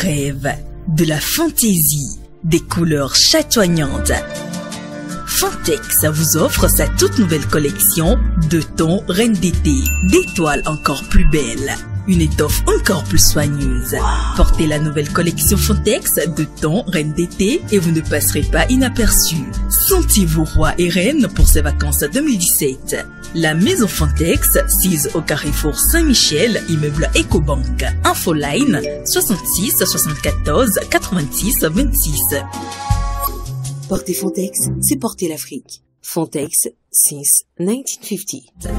rêve, de la fantaisie, des couleurs chatoyantes. Fantex vous offre sa toute nouvelle collection de tons reine d'été, d'étoiles encore plus belles, une étoffe encore plus soigneuse. Wow. Portez la nouvelle collection Fantex de tons reine d'été et vous ne passerez pas inaperçu. Sentez-vous roi et reine pour ces vacances 2017. La maison Fantex, 6 au Carrefour Saint-Michel, immeuble Ecobank. Infoline 66 74 86 26. Porter Fantex, c'est porter l'Afrique. Fantex since 1950.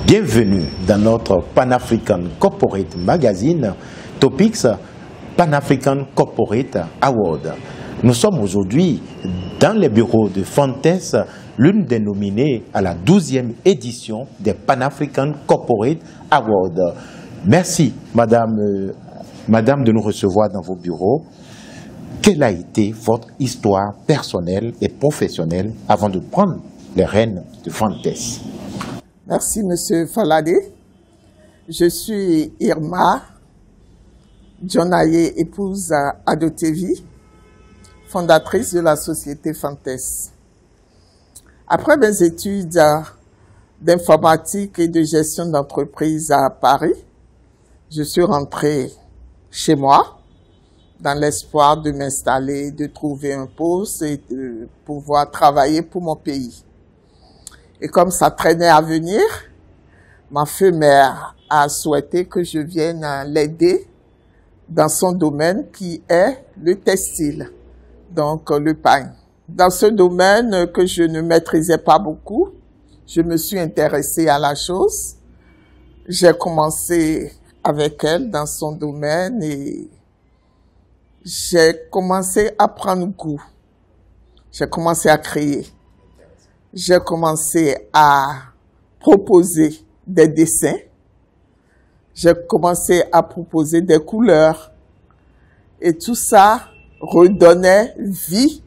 Bienvenue dans notre Pan-African Corporate Magazine, Topics Pan-African Corporate Award. Nous sommes aujourd'hui dans les bureaux de Fantex, l'une des nominées à la 12e édition des Pan-African Corporate Awards. Merci, Madame, de nous recevoir dans vos bureaux. Quelle a été votre histoire personnelle et professionnelle avant de prendre les rênes de Fantex? Merci, Monsieur Falade. Je suis Irma Djonaye, épouse Adotevi, fondatrice de la société Fantex. Après mes études d'informatique et de gestion d'entreprise à Paris, je suis rentrée chez moi dans l'espoir de m'installer, de trouver un poste et de pouvoir travailler pour mon pays. Et comme ça traînait à venir, ma femme a souhaité que je vienne l'aider dans son domaine qui est le textile, donc le pain. Dans ce domaine que je ne maîtrisais pas beaucoup, je me suis intéressée à la chose. J'ai commencé avec elle dans son domaine et j'ai commencé à prendre goût. J'ai commencé à créer. J'ai commencé à proposer des dessins. J'ai commencé à proposer des couleurs. Et tout ça redonnait vie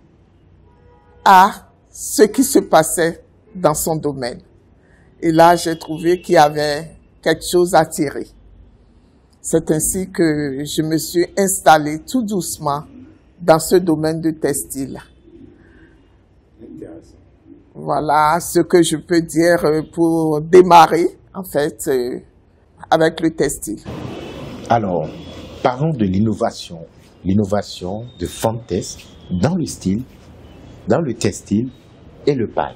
à ce qui se passait dans son domaine. Et là, j'ai trouvé qu'il y avait quelque chose à tirer. C'est ainsi que je me suis installée tout doucement dans ce domaine de textile. Voilà ce que je peux dire pour démarrer, en fait, avec le textile. Alors, parlons de l'innovation de Fantex dans le style, dans le textile et le pain.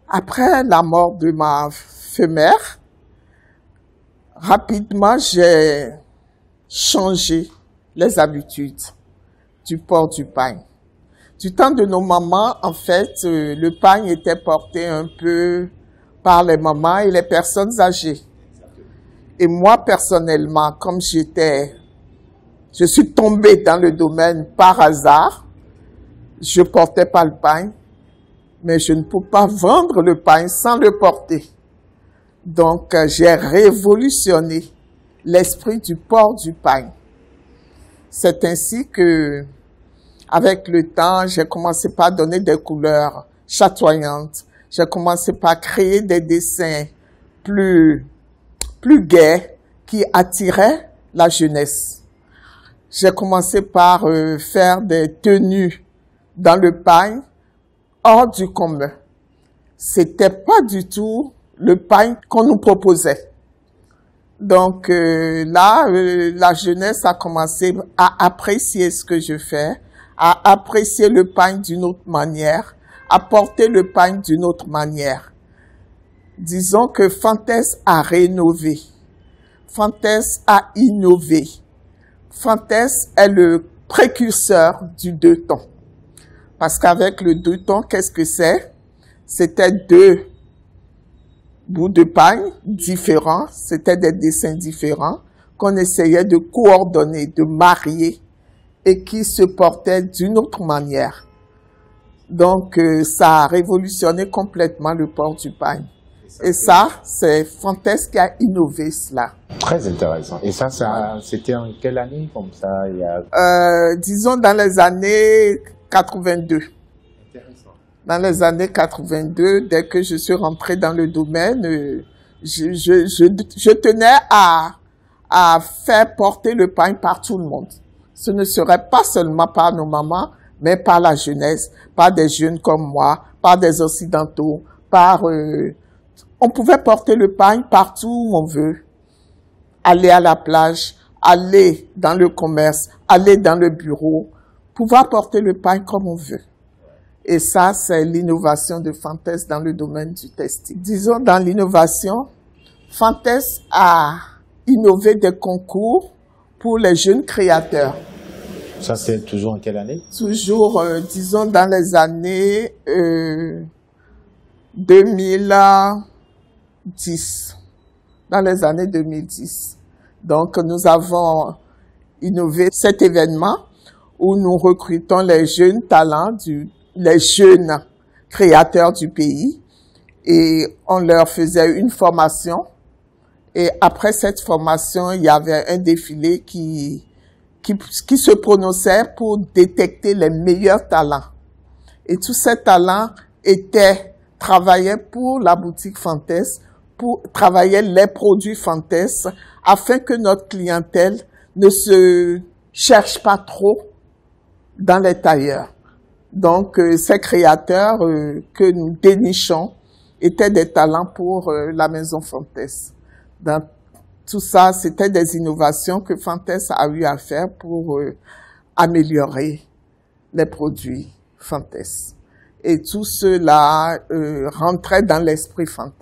Après la mort de ma mère, rapidement, j'ai changé les habitudes du port du pain. Du temps de nos mamans, en fait, le pain était porté un peu par les mamans et les personnes âgées. Et moi, personnellement, comme je suis tombée dans le domaine par hasard, je portais pas le pain, mais je ne peux pas vendre le pain sans le porter. Donc, j'ai révolutionné l'esprit du port du pain. C'est ainsi que, avec le temps, j'ai commencé par donner des couleurs chatoyantes. J'ai commencé par créer des dessins plus gais qui attiraient la jeunesse. J'ai commencé par faire des tenues dans le pain hors du commun. C'était pas du tout le pain qu'on nous proposait. Donc là, la jeunesse a commencé à apprécier ce que je fais, à apprécier le pain d'une autre manière, à porter le pain d'une autre manière. Disons que Fantex a rénové. Fantex a innové. Fantex est le précurseur du deux tons. Parce qu'avec le deux tons, qu'est-ce que c'est? C'était deux bouts de pain différents, c'était des dessins différents qu'on essayait de coordonner, de marier et qui se portaient d'une autre manière. Donc, ça a révolutionné complètement le port du pain. Et ça, c'est Fantex qui a innové cela. Très intéressant. Et ça c'était en quelle année comme ça disons dans les années 82. Dans les années 82, dès que je suis rentrée dans le domaine, Je tenais à faire porter le pain par tout le monde. Ce ne serait pas seulement par nos mamans, mais par la jeunesse, par des jeunes comme moi, par des occidentaux, on pouvait porter le pain partout où on veut. Aller à la plage, aller dans le commerce, aller dans le bureau, pouvoir porter le pain comme on veut. Et ça, c'est l'innovation de Fantes dans le domaine du textile. Disons, dans l'innovation, Fantes a innové des concours pour les jeunes créateurs. Ça, c'est toujours en quelle année? Toujours, disons, dans les années 2010. Dans les années 2010. Donc, nous avons innové cet événement où nous recrutons les jeunes talents, les jeunes créateurs du pays, et on leur faisait une formation. Et après cette formation, il y avait un défilé qui se prononçait pour détecter les meilleurs talents. Et tous ces talents travaillaient pour la boutique Fantes, pour travailler les produits Fantes, afin que notre clientèle ne se cherche pas trop dans les tailleurs. Donc, ces créateurs que nous dénichons étaient des talents pour la maison Fantes. Dans tout ça, c'était des innovations que Fantes a eu à faire pour améliorer les produits Fantes. Et tout cela rentrait dans l'esprit Fantes.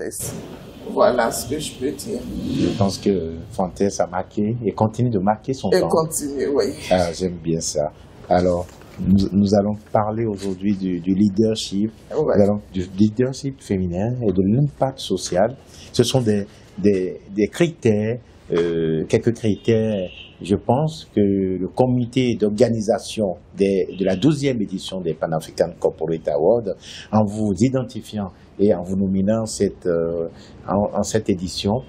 Voilà ce que je peux dire. Je pense que Fantes a marqué et continue de marquer son temps. Et continue, oui. Ah, j'aime bien ça. Alors, nous allons parler aujourd'hui du leadership, Ouais. Du leadership féminin et de l'impact social. Ce sont des critères, quelques critères. Je pense que le comité d'organisation de la 12e édition des Pan African Corporate Awards, en vous identifiant et en vous nominant en cette édition,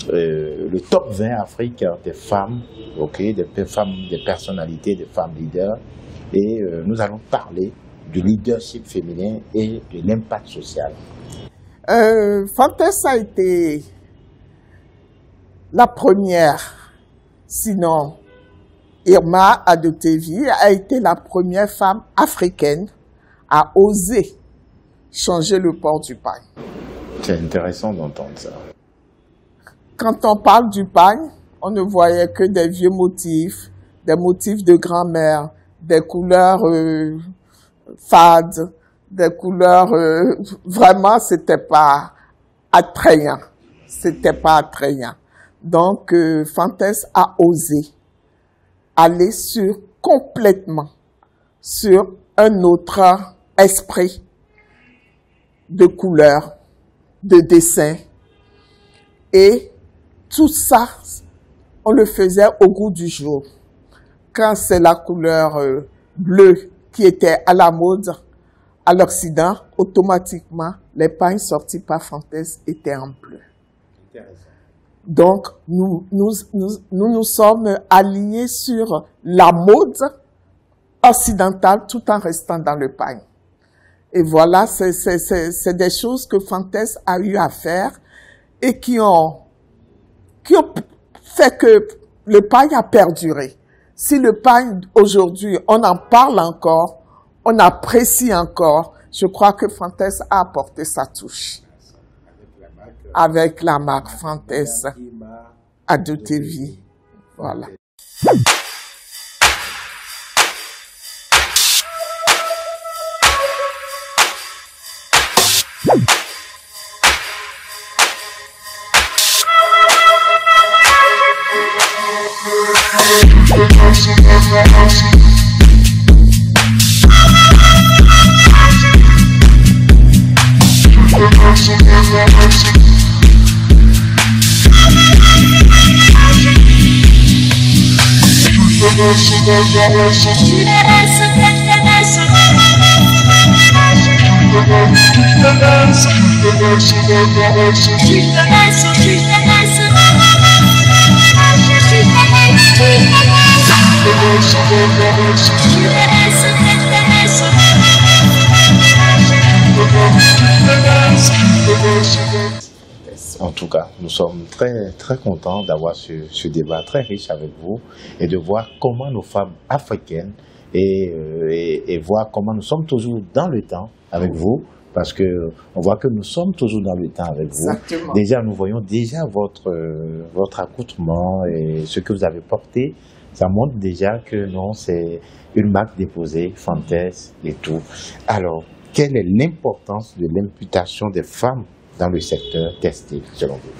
le top 20 Afrique des femmes, des femmes, des personnalités, des femmes leaders, et nous allons parler du leadership féminin et de l'impact social. Fantes a été la première, sinon Irma Adotevi a été la première femme africaine à oser changer le port du pagne. C'est intéressant d'entendre ça. Quand on parle du pagne, on ne voyait que des vieux motifs, des motifs de grand-mère, des couleurs fades, des couleurs... vraiment, c'était pas attrayant. C'était pas attrayant. Donc, Fantes a osé aller complètement sur un autre esprit de couleur, de dessin. Et tout ça, on le faisait au goût du jour. Quand c'est la couleur bleue qui était à la mode à l'Occident, automatiquement, les pagnes sortis par Fantes étaient en bleu. Donc, nous sommes alignés sur la mode occidentale tout en restant dans le pagne. Et voilà, c'est des choses que Fantes a eu à faire et qui ont fait que le pagne a perduré. Si le pagne, aujourd'hui, on en parle encore, on apprécie encore, je crois que Fantes a apporté sa touche. Avec la marque Fantes Adotevi. Voilà. En tout cas, nous sommes très, très contents d'avoir ce débat très riche avec vous et de voir comment nos femmes africaines et voir comment nous sommes toujours dans le temps avec vous, parce que on voit que nous sommes toujours dans le temps avec Exactement. vous. Déjà, nous voyons déjà votre accoutrement et ce que vous avez porté. Ça montre déjà que non, c'est une marque déposée, Fantes et tout. Alors, quelle est l'importance de l'imputation des femmes dans le secteur textile, selon vous?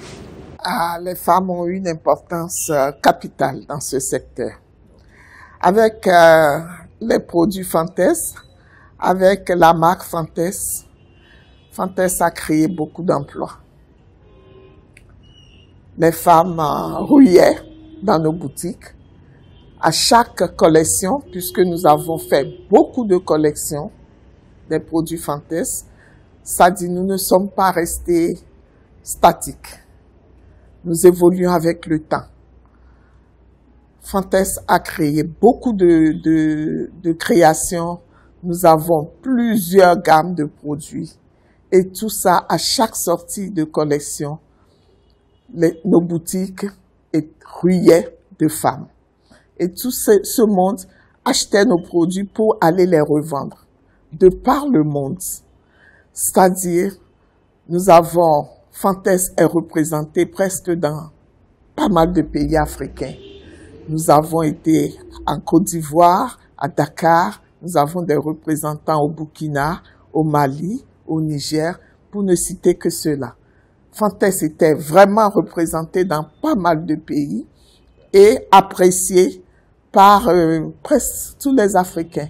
Les femmes ont une importance capitale dans ce secteur. Avec les produits Fantes, avec la marque Fantes, Fantes a créé beaucoup d'emplois. Les femmes rouillaient dans nos boutiques. À chaque collection, puisque nous avons fait beaucoup de collections des produits Fantes, ça dit nous ne sommes pas restés statiques. Nous évoluons avec le temps. Fantes a créé beaucoup de créations. Nous avons plusieurs gammes de produits. Et tout ça, à chaque sortie de collection, nos boutiques rouillaient de femmes. Et tout ce monde achetait nos produits pour aller les revendre de par le monde. C'est-à-dire, nous avons, Fantes est représenté presque dans pas mal de pays africains. Nous avons été en Côte d'Ivoire, à Dakar, nous avons des représentants au Burkina, au Mali, au Niger, pour ne citer que cela. Fantes était vraiment représenté dans pas mal de pays et apprécié par presque tous les Africains.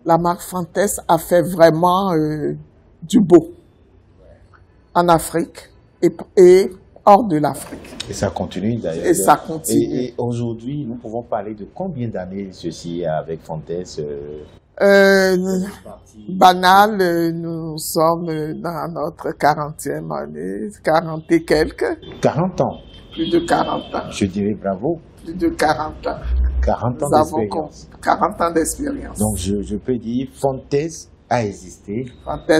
La marque Fantes a fait vraiment du beau en Afrique et hors de l'Afrique. Et ça continue d'ailleurs. Et ça continue. Et aujourd'hui, nous pouvons parler de combien d'années ceci avec Fantes Banal, nous sommes dans notre 40e année, 40 et quelques. 40 ans. Plus de 40 ans. Je dirais bravo. Plus de 40 ans. 40 ans Nous avons d'expérience. 40 ans d'expérience. Donc je peux dire Fantes a existé. Fantes a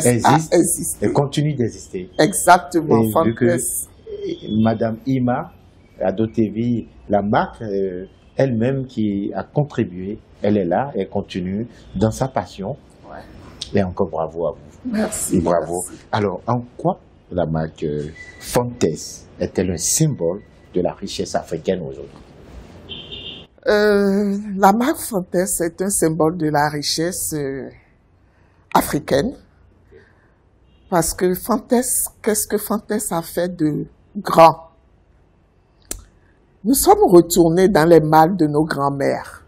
existé. Et continue d'exister. Exactement. Et vu que Madame Ima à DOTV, la marque elle-même qui a contribué, elle est là, elle continue dans sa passion. Ouais. Et encore bravo à vous. Merci. Et bravo. Merci. Alors, en quoi la marque Fantes est-elle un symbole de la richesse africaine aujourd'hui? La marque Fantes est un symbole de la richesse africaine. Parce que Fantes, qu'est-ce que Fantes a fait de grand? Nous sommes retournés dans les malles de nos grands-mères,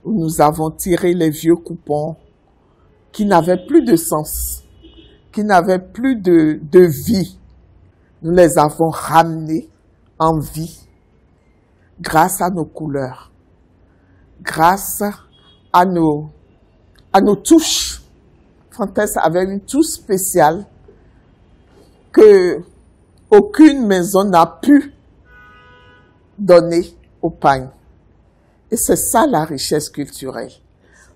où nous avons tiré les vieux coupons qui n'avaient plus de sens, qui n'avaient plus de vie. Nous les avons ramenés en vie grâce à nos couleurs, grâce à nos touches. Fantes avait une touche spéciale que aucune maison n'a pu donner au pagne. Et c'est ça la richesse culturelle.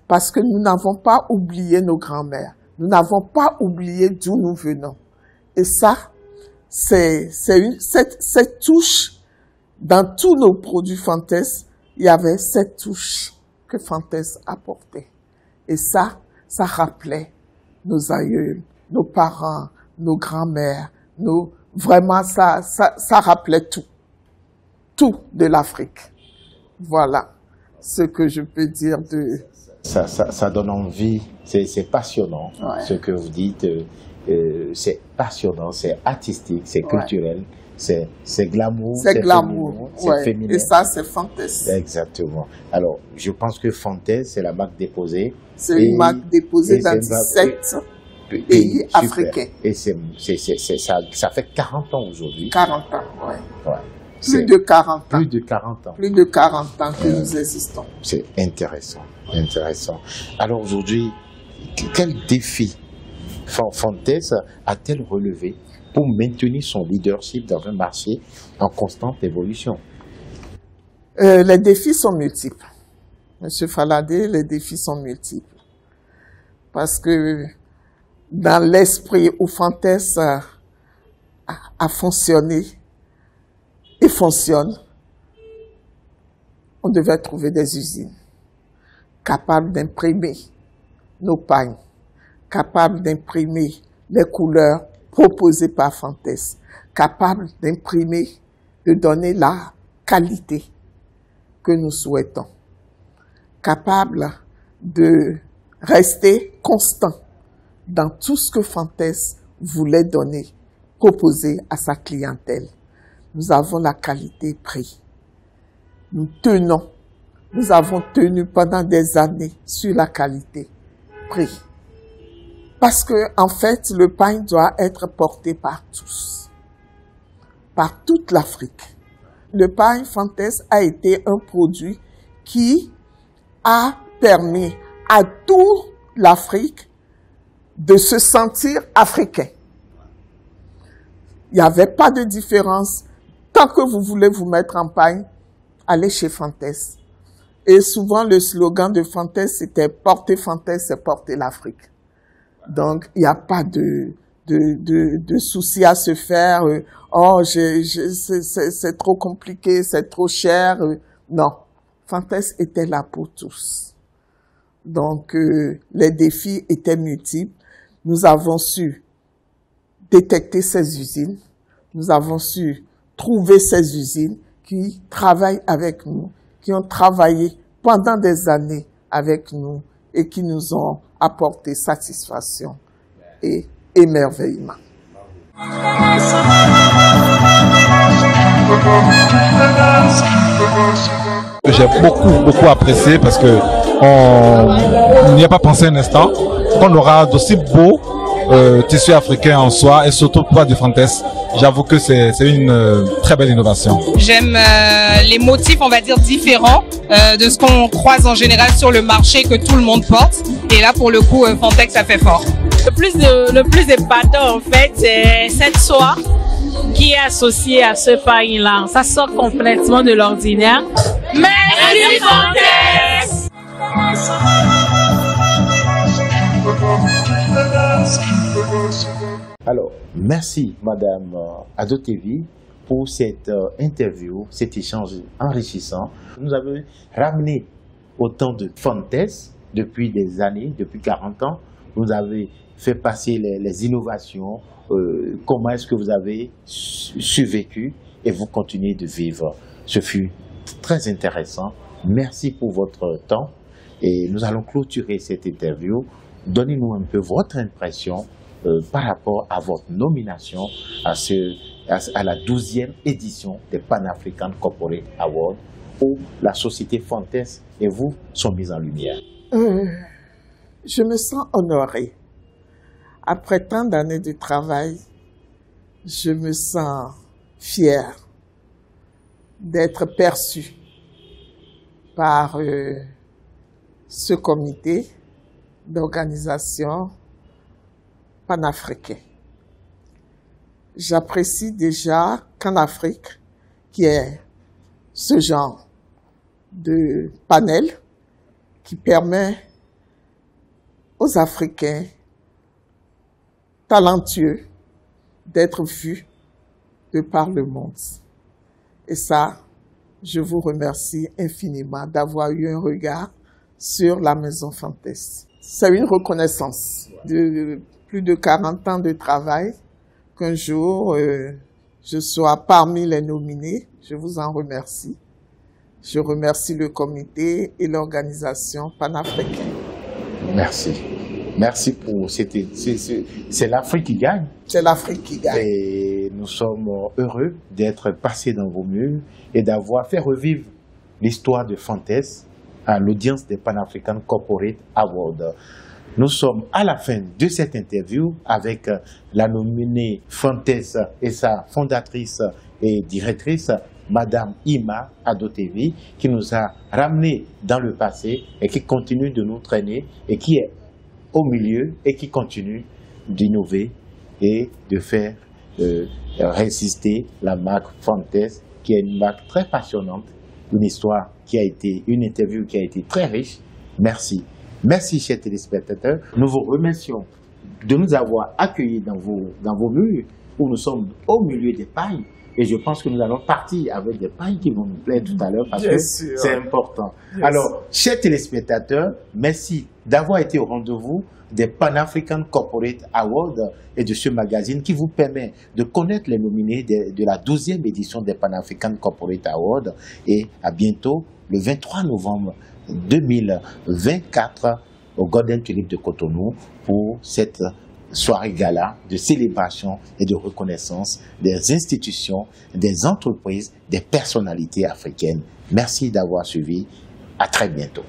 Parce que nous n'avons pas oublié nos grands-mères. Nous n'avons pas oublié d'où nous venons. Et ça, cette touche, dans tous nos produits Fantes, il y avait cette touche que Fantes apportait. Et ça rappelait nos aïeux, nos parents, nos grands-mères, vraiment ça rappelait tout de l'Afrique. Voilà ce que je peux dire de... Ça donne envie, c'est passionnant, Ouais. ce que vous dites, c'est passionnant, c'est artistique, c'est culturel, c'est glamour, C'est glamour, c'est ouais. féminin. Et ça, c'est Fantes. Exactement. Alors, je pense que Fantes, c'est la marque déposée. C'est une marque déposée dans 17 pays super. africains. Et ça fait 40 ans aujourd'hui. 40 ans, ouais. Ouais. Plus de 40 ans. Plus de 40 ans. Plus de 40 ans que nous existons. C'est intéressant, intéressant. Alors aujourd'hui, quel défi Fantes a-t-elle relevé pour maintenir son leadership dans un marché en constante évolution? Les défis sont multiples. Monsieur Faladé, les défis sont multiples. Parce que dans l'esprit où Fantes a fonctionné et fonctionne, on devait trouver des usines capables d'imprimer nos pagnes, capables d'imprimer les couleurs proposées par Fantes, capables d'imprimer, de donner la qualité que nous souhaitons, capables de rester constant dans tout ce que Fantes voulait donner, proposer à sa clientèle. Nous avons la qualité-prix. Nous tenons, nous avons tenu pendant des années sur la qualité-prix. Parce que, en fait, le pain doit être porté par tous, par toute l'Afrique. Le pain Fantes a été un produit qui a permis à toute l'Afrique de se sentir africain. Il n'y avait pas de différence. Tant que vous voulez vous mettre en pain, allez chez Fantes. Et souvent, le slogan de Fantes, c'était « Porter Fantes, c'est porter l'Afrique ». Donc, il n'y a pas de souci à se faire. Oh, c'est trop compliqué, c'est trop cher. Non, Fantes était là pour tous. Donc, les défis étaient multiples. Nous avons su détecter ces usines. Nous avons su trouver ces usines qui travaillent avec nous, qui ont travaillé pendant des années avec nous et qui nous ont apporté satisfaction et émerveillement. J'ai beaucoup apprécié parce que on n'y a pas pensé un instant qu'on aura d'aussi beaux tissus africains en soi et surtout pas de Fantes. J'avoue que c'est une très belle innovation. J'aime les motifs, on va dire, différents de ce qu'on croise en général sur le marché que tout le monde porte. Et là, pour le coup, Fantex, ça fait fort. Le plus épatant, en fait, c'est cette soie qui est associée à ce pain-là. Ça sort complètement de l'ordinaire. Merci Fantex! Alors, merci Madame Adotevi pour cette interview, cet échange enrichissant. Nous avons ramené autant de Fantes depuis des années, depuis 40 ans. Vous avez fait passer les innovations, comment est-ce que vous avez survécu et vous continuez de vivre. Ce fut très intéressant. Merci pour votre temps et nous allons clôturer cette interview. Donnez-nous un peu votre impression par rapport à votre nomination à la 12e édition des Pan-African Corporate Awards où la société Fantes et vous sont mises en lumière. Je me sens honorée. Après tant d'années de travail, je me sens fière d'être perçue par ce comité d'organisation panafricain. J'apprécie déjà qu'en Afrique, qui est ce genre de panel qui permet aux Africains talentueux d'être vus de par le monde. Et ça, je vous remercie infiniment d'avoir eu un regard sur la Maison Fantes. C'est une reconnaissance de plus de 40 ans de travail qu'un jour je sois parmi les nominés. Je vous en remercie. Je remercie le comité et l'organisation panafricaine. Merci. Merci pour c'est l'Afrique qui gagne. C'est l'Afrique qui gagne. Et nous sommes heureux d'être passés dans vos murs et d'avoir fait revivre l'histoire de Fantes à l'audience des Pan-African Corporate Awards. Nous sommes à la fin de cette interview avec la nominée Fantes et sa fondatrice et directrice, Madame Ima Adotevi, qui nous a ramenés dans le passé et qui continue de nous traîner et qui est au milieu et qui continue d'innover et de faire résister la marque Fantes, qui est une marque très passionnante, une histoire qui a été, une interview qui a été très riche. Merci. Merci, chers téléspectateurs. Nous vous remercions de nous avoir accueillis dans vos murs. où nous sommes au milieu des pailles. Et je pense que nous allons partir avec des pailles qui vont nous plaire tout à l'heure parce que c'est important. Alors, chers téléspectateurs, merci d'avoir été au rendez-vous des Pan-African Corporate Awards et de ce magazine qui vous permet de connaître les nominés de la 12e édition des Pan-African Corporate Awards. Et à bientôt, le 23 novembre 2024 au Golden Tulip de Cotonou pour cette soirée gala de célébration et de reconnaissance des institutions, des entreprises, des personnalités africaines. Merci d'avoir suivi. À très bientôt.